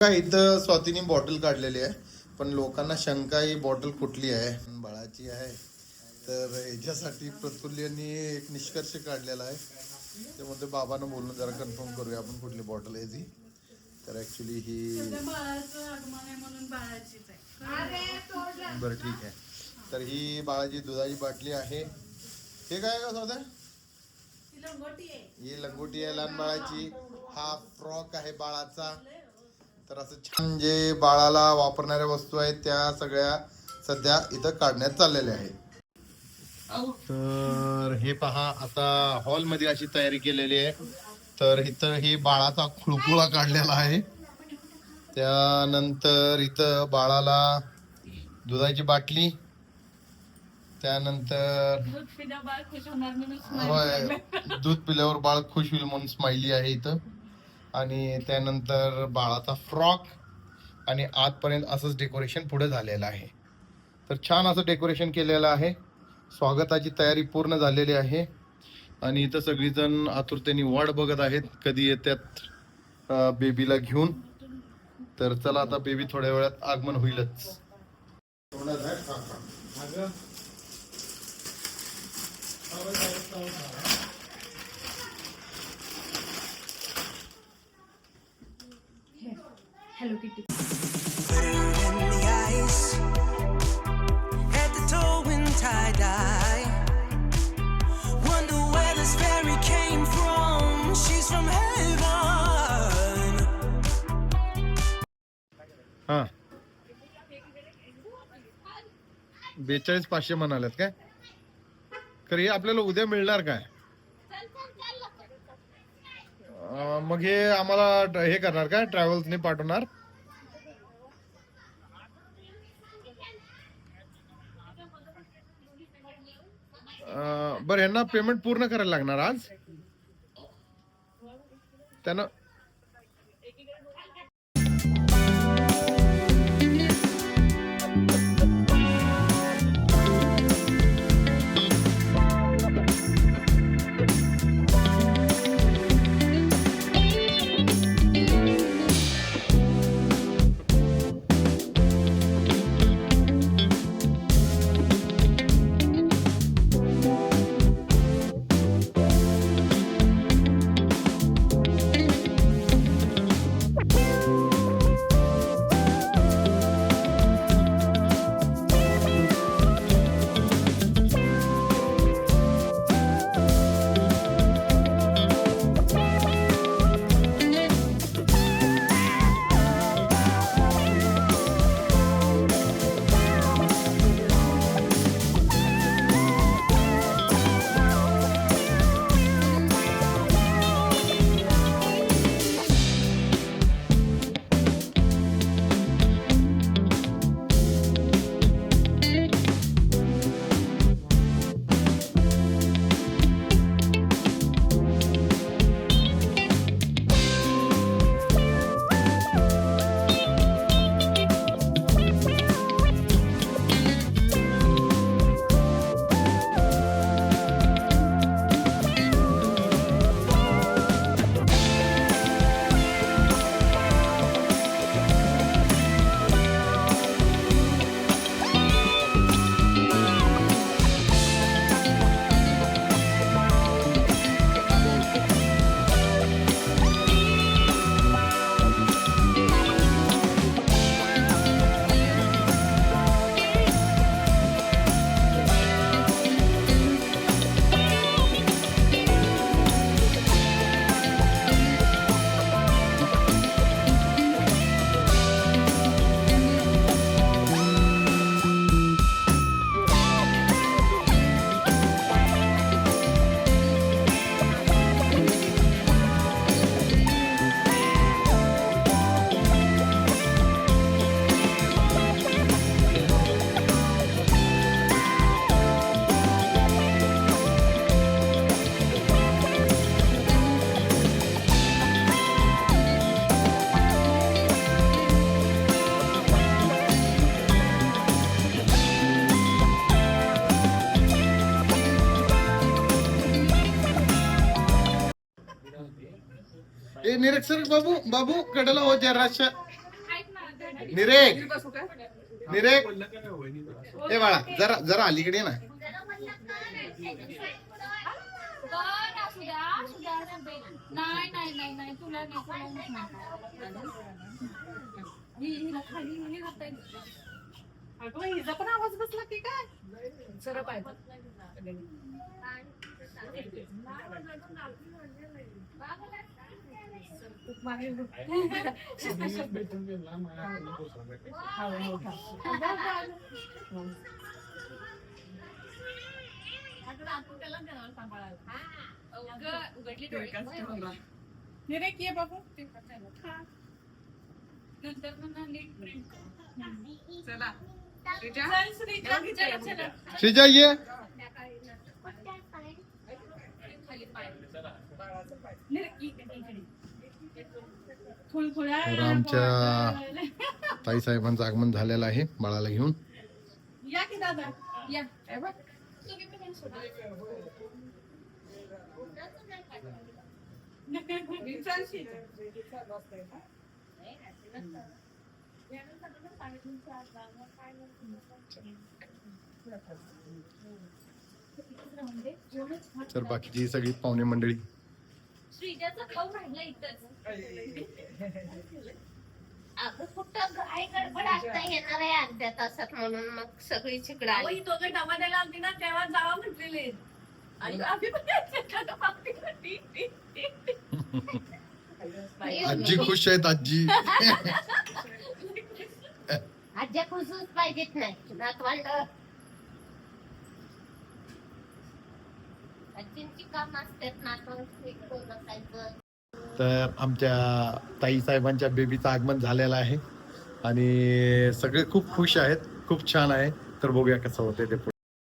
काय इथं स्वातीने बॉटल काढलेली आहे, पण लोकांना शंका ही बॉटल कुठली आहे, बाळाची आहे. तर याच्यासाठी प्रफुल्यांनी एक निष्कर्ष काढलेला आहे. त्यामध्ये बाबांना बोलून जरा कन्फर्म करूया आपण कुठली बॉटल आहे ती. तर ऍक्च्युली ही बरं ठीक आहे. तर ही बाळाची दुधाची बाटली आहे. हे काय का स्वतः ही लंगोटी आहे लहान बाळाची. हा फ्रॉक आहे बाळाचा. तर असं छान जे बाळाला वापरणाऱ्या वस्तू आहेत त्या सगळ्या सध्या इथं काढण्यात चाललेल्या आहेत. तर हे पहा, आता हॉल मध्ये अशी तयारी केलेली आहे. तर इथं हे बाळाचा खुळखुळा काढलेला आहे. त्यानंतर इथं बाळाला दुधाची बाटली, त्यानंतर दूध पिल्यावर बाळ खुश होईल म्हणून स्माइली आहे इथं. आणि त्यानंतर बाळाचा फ्रॉक आणि आजपर्यंत असंच डेकोरेशन पुढे झालेलं आहे. तर छान असं डेकोरेशन केलेलं आहे. स्वागताची तयारी पूर्ण झालेली आहे आणि इथं सगळीजण आतुरतेने वाट बघत आहेत कधी येतात बेबीला घेऊन. तर चला आता बेबी थोड्या वेळात आगमन होईलच. Hello Kitty. हा 42,500 म्हणाल्यात काय? खरं हे आपल्याला उद्या मिळणार काय? मग हे आम्हाला हे करणार काय, ट्रॅव्हल्सने पाठवणार? बरं, यांना पेमेंट पूर्ण करायला लागणार आज त्यानं. निरीक्षक बाबू बाबू कडला हो जराशा. निरेक निरेक ए बाळा जरा जरा अलीकडे ये ना. नाही नाही नाही नाही तुला हिचा पण आवाज बसला की काय सर निरेक ये बाबू नंतर नीट प्रिंट चला श्रीजा ये. तर आमच्या ताई साहेबांचं आगमन झालेलं आहे बाळाला घेऊन. या की दादा या तुम्ही पण तर बाकीची सगळी पाहुणे मंडळी. श्रीजाचा खाऊ राहिला इथंच. अगं कुठं काय गडबड असता येणार आहे अर्ध्या तासात म्हणून मग सगळी चिकड आली. दोघे डबा द्यायला आली ना तेव्हा जावा म्हटलेले आणि आम्ही आजी खुश आहेत आजी. आज्या खुशच पाहिजेत नाही नातवंड. आजींची काम असतात नातवंड. तर आमच्या ताई साहेबांच्या बेबीचं आगमन झालेलं आहे आणि सगळे खूप खुश आहेत. खूप छान आहे. तर बघूया कसं होतंय ते पुढे.